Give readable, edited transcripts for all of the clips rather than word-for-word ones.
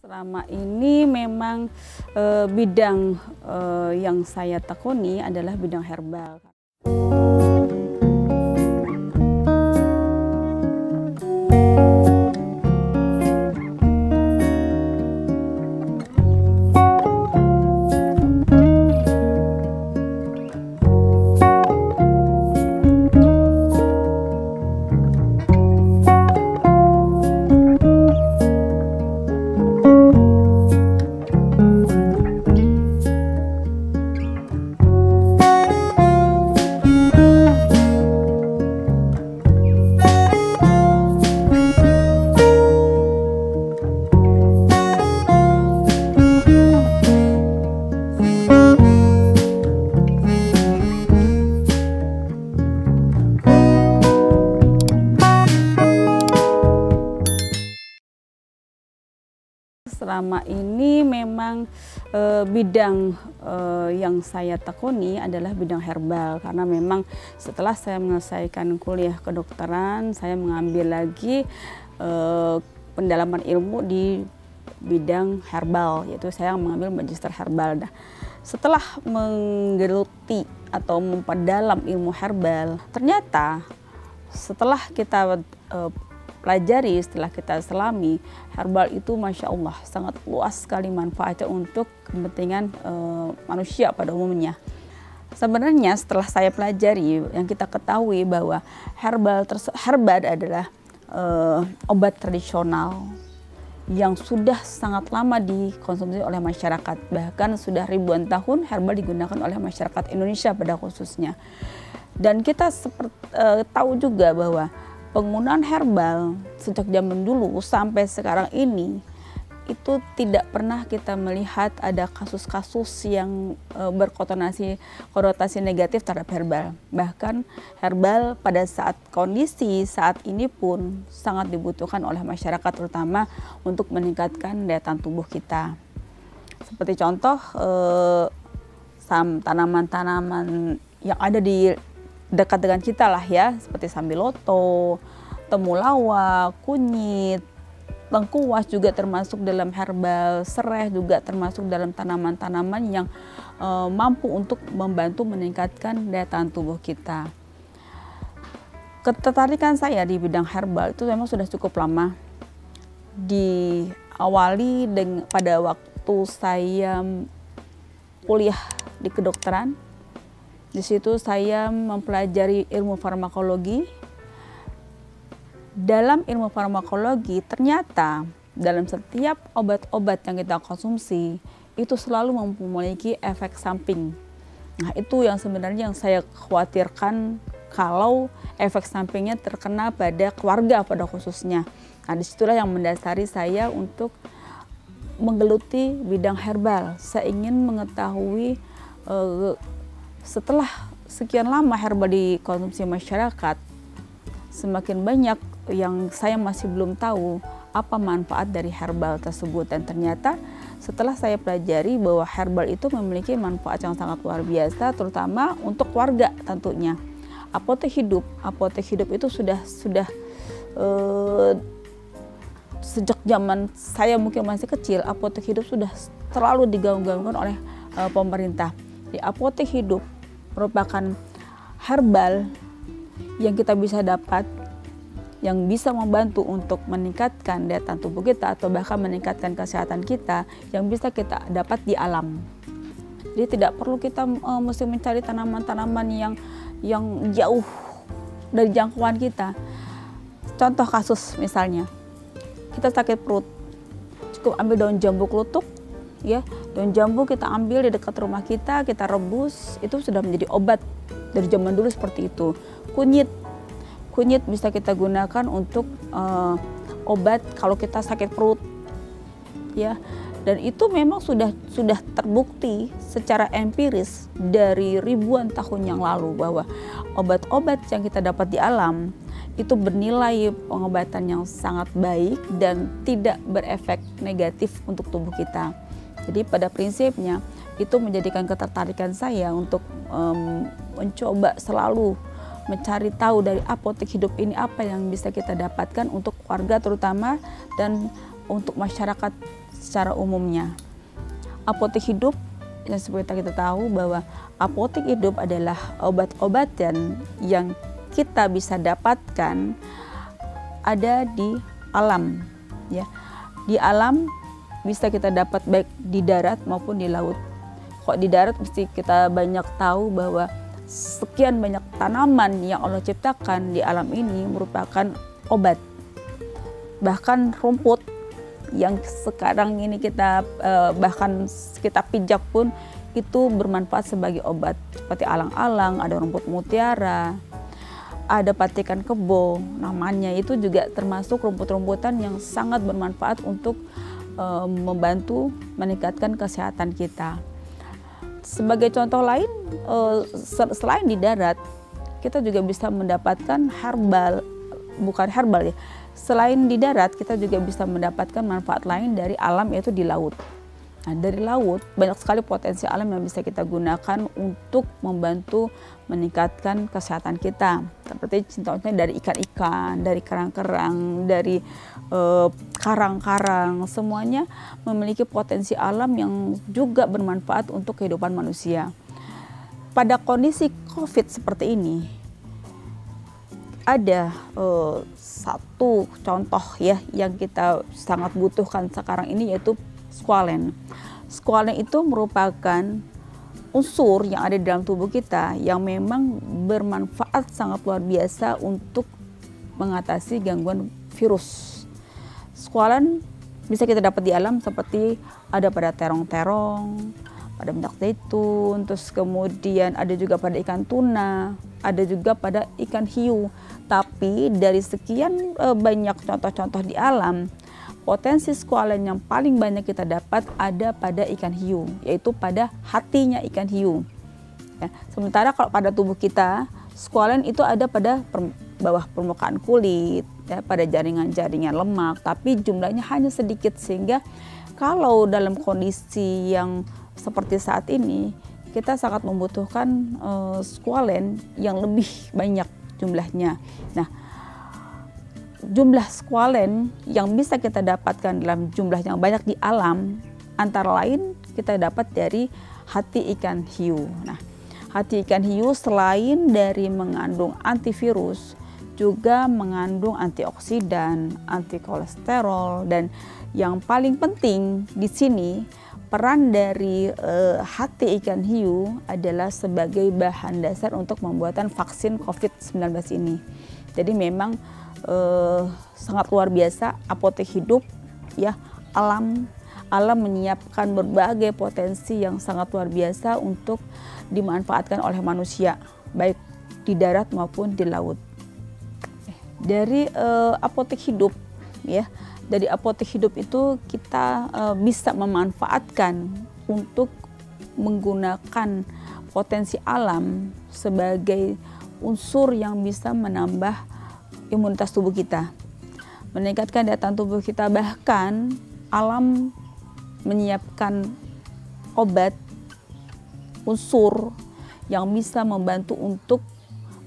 Selama ini memang bidang yang saya tekuni adalah bidang herbal. Selama ini memang bidang yang saya tekuni adalah bidang herbal, karena memang setelah saya menyelesaikan kuliah kedokteran, saya mengambil lagi pendalaman ilmu di bidang herbal, yaitu saya mengambil magister herbal. Nah, setelah menggeluti atau memperdalam ilmu herbal, ternyata setelah kita pelajari, setelah kita selami, herbal itu Masya Allah sangat luas sekali manfaatnya untuk kepentingan manusia pada umumnya. Sebenarnya setelah saya pelajari, yang kita ketahui bahwa herbal adalah obat tradisional yang sudah sangat lama dikonsumsi oleh masyarakat. Bahkan sudah ribuan tahun herbal digunakan oleh masyarakat Indonesia pada khususnya. Dan kita tahu juga bahwa penggunaan herbal sejak zaman dulu sampai sekarang ini itu tidak pernah kita melihat ada kasus-kasus yang berkonotasi negatif terhadap herbal. Bahkan herbal pada saat kondisi saat ini pun sangat dibutuhkan oleh masyarakat, terutama untuk meningkatkan daya tahan tubuh kita. Seperti contoh tanaman-tanaman yang ada di dekat dengan kita lah ya, seperti sambiloto, temulawak, kunyit, lengkuas juga termasuk dalam herbal, serai juga termasuk dalam tanaman-tanaman yang mampu untuk membantu meningkatkan daya tahan tubuh kita. Ketertarikan saya di bidang herbal itu memang sudah cukup lama. Diawali pada waktu saya kuliah di kedokteran. Di situ saya mempelajari ilmu farmakologi. Dalam ilmu farmakologi ternyata dalam setiap obat-obat yang kita konsumsi itu selalu memiliki efek samping. Nah, itu yang sebenarnya yang saya khawatirkan kalau efek sampingnya terkena pada keluarga pada khususnya. Nah, disitulah yang mendasari saya untuk menggeluti bidang herbal. Saya ingin mengetahui setelah sekian lama herbal dikonsumsi masyarakat, semakin banyak yang saya masih belum tahu apa manfaat dari herbal tersebut. Dan ternyata setelah saya pelajari bahwa herbal itu memiliki manfaat yang sangat luar biasa, terutama untuk keluarga tentunya. Apotek hidup itu sudah sejak zaman saya mungkin masih kecil, apotek hidup sudah terlalu digaung-gaungkan oleh pemerintah. Di apotek hidup merupakan herbal yang kita bisa dapat, yang bisa membantu untuk meningkatkan daya tahan tubuh kita atau bahkan meningkatkan kesehatan kita, yang bisa kita dapat di alam. Jadi tidak perlu kita mesti mencari tanaman-tanaman yang jauh dari jangkauan kita. Contoh kasus misalnya, kita sakit perut, cukup ambil daun jambu klutuk, ya, daun jambu kita ambil di dekat rumah kita rebus, itu sudah menjadi obat dari zaman dulu seperti itu. Kunyit bisa kita gunakan untuk obat kalau kita sakit perut, ya. Dan itu memang sudah terbukti secara empiris dari ribuan tahun yang lalu bahwa obat-obat yang kita dapat di alam itu bernilai pengobatan yang sangat baik dan tidak berefek negatif untuk tubuh kita. Jadi pada prinsipnya itu menjadikan ketertarikan saya untuk mencoba selalu mencari tahu dari apotek hidup ini apa yang bisa kita dapatkan untuk keluarga terutama, dan untuk masyarakat secara umumnya. Apotek hidup yang seperti kita tahu bahwa apotek hidup adalah obat-obatan yang kita bisa dapatkan ada di alam, ya. Di alam bisa kita dapat baik di darat maupun di laut. Kok di darat mesti kita banyak tahu bahwa sekian banyak tanaman yang Allah ciptakan di alam ini merupakan obat. Bahkan rumput yang sekarang ini kita bahkan kita pijak pun itu bermanfaat sebagai obat. Seperti alang-alang, ada rumput mutiara, ada patikan kebo, namanya itu juga termasuk rumput-rumputan yang sangat bermanfaat untuk membantu meningkatkan kesehatan kita. Sebagai contoh lain, selain di darat, kita juga bisa mendapatkan herbal, bukan herbal ya. Selain di darat, kita juga bisa mendapatkan manfaat lain dari alam, yaitu di laut. Nah, dari laut banyak sekali potensi alam yang bisa kita gunakan untuk membantu meningkatkan kesehatan kita. Seperti contohnya dari ikan-ikan, dari kerang-kerang, dari karang-karang, semuanya memiliki potensi alam yang juga bermanfaat untuk kehidupan manusia. Pada kondisi COVID seperti ini, ada satu contoh ya yang kita sangat butuhkan sekarang ini, yaitu squalene. Squalene itu merupakan unsur yang ada di dalam tubuh kita yang memang bermanfaat sangat luar biasa untuk mengatasi gangguan virus. Squalene bisa kita dapat di alam seperti ada pada terong-terong, pada minyak zaitun, terus kemudian ada juga pada ikan tuna, ada juga pada ikan hiu. Tapi dari sekian banyak contoh-contoh di alam, potensi squalene yang paling banyak kita dapat ada pada ikan hiu, yaitu pada hatinya ikan hiu. Ya, sementara kalau pada tubuh kita, squalene itu ada pada bawah permukaan kulit, ya, pada jaringan-jaringan lemak, tapi jumlahnya hanya sedikit, sehingga kalau dalam kondisi yang seperti saat ini, kita sangat membutuhkan squalene yang lebih banyak jumlahnya. Nah, jumlah squalene yang bisa kita dapatkan dalam jumlah yang banyak di alam, antara lain kita dapat dari hati ikan hiu. Nah, hati ikan hiu selain dari mengandung antivirus, juga mengandung antioksidan, anti kolesterol, dan yang paling penting di sini peran dari hati ikan hiu adalah sebagai bahan dasar untuk pembuatan vaksin COVID-19 ini. Jadi memang sangat luar biasa apotek hidup, ya. Alam menyiapkan berbagai potensi yang sangat luar biasa untuk dimanfaatkan oleh manusia, baik di darat maupun di laut. Dari apotek hidup, ya, dari apotek hidup itu kita bisa memanfaatkan untuk menggunakan potensi alam sebagai unsur yang bisa menambah imunitas tubuh kita, meningkatkan daya tahan tubuh kita. Bahkan alam menyiapkan obat unsur yang bisa membantu untuk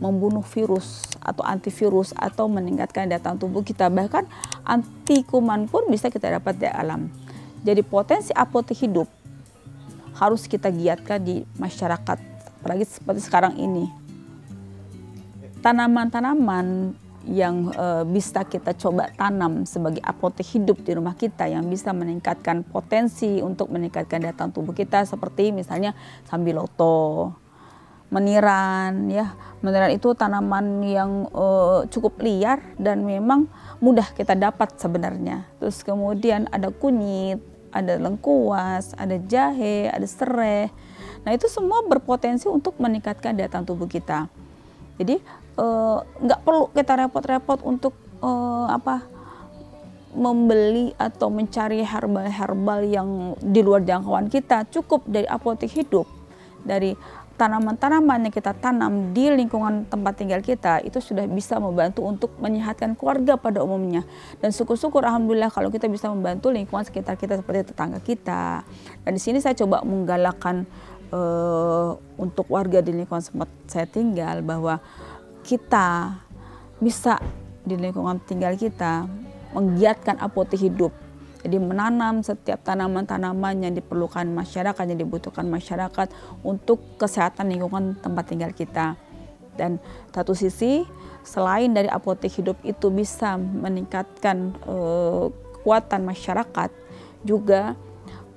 membunuh virus atau antivirus atau meningkatkan daya tahan tubuh kita. Bahkan anti kuman pun bisa kita dapat dari alam. Jadi potensi apotek hidup harus kita giatkan di masyarakat, apalagi seperti sekarang ini. Tanaman-tanaman yang bisa kita coba tanam sebagai apotek hidup di rumah kita yang bisa meningkatkan potensi untuk meningkatkan daya tahan tubuh kita, seperti misalnya sambiloto, meniran, ya. Meniran itu tanaman yang cukup liar dan memang mudah kita dapat sebenarnya. Terus kemudian ada kunyit, ada lengkuas, ada jahe, ada serai. Nah, itu semua berpotensi untuk meningkatkan daya tahan tubuh kita. Jadi nggak perlu kita repot-repot untuk membeli atau mencari herbal-herbal yang di luar jangkauan kita. Cukup dari apotek hidup, dari tanaman-tanaman yang kita tanam di lingkungan tempat tinggal kita, itu sudah bisa membantu untuk menyehatkan keluarga pada umumnya. Dan syukur-syukur alhamdulillah kalau kita bisa membantu lingkungan sekitar kita seperti tetangga kita. Dan di sini saya coba menggalakkan untuk warga di lingkungan tempat saya tinggal, bahwa kita bisa di lingkungan tinggal kita menggiatkan apotek hidup. Jadi menanam setiap tanaman-tanaman yang diperlukan masyarakat, yang dibutuhkan masyarakat untuk kesehatan lingkungan tempat tinggal kita. Dan satu sisi, selain dari apotek hidup itu bisa meningkatkan kekuatan masyarakat, juga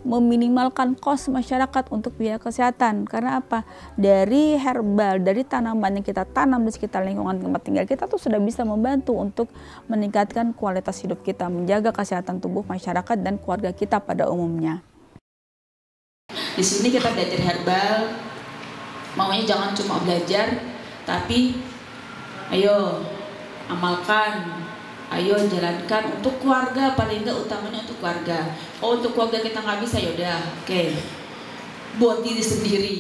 meminimalkan kos masyarakat untuk biaya kesehatan. Karena apa? Dari herbal, dari tanaman yang kita tanam di sekitar lingkungan tempat tinggal kita tuh sudah bisa membantu untuk meningkatkan kualitas hidup kita, menjaga kesehatan tubuh masyarakat dan keluarga kita pada umumnya. Di sini kita belajar herbal, maunya jangan cuma belajar, tapi ayo amalkan. Ayo jalankan untuk keluarga, paling enggak utamanya untuk keluarga. Oh, untuk keluarga kita nggak bisa, yaudah, oke. Buat diri sendiri.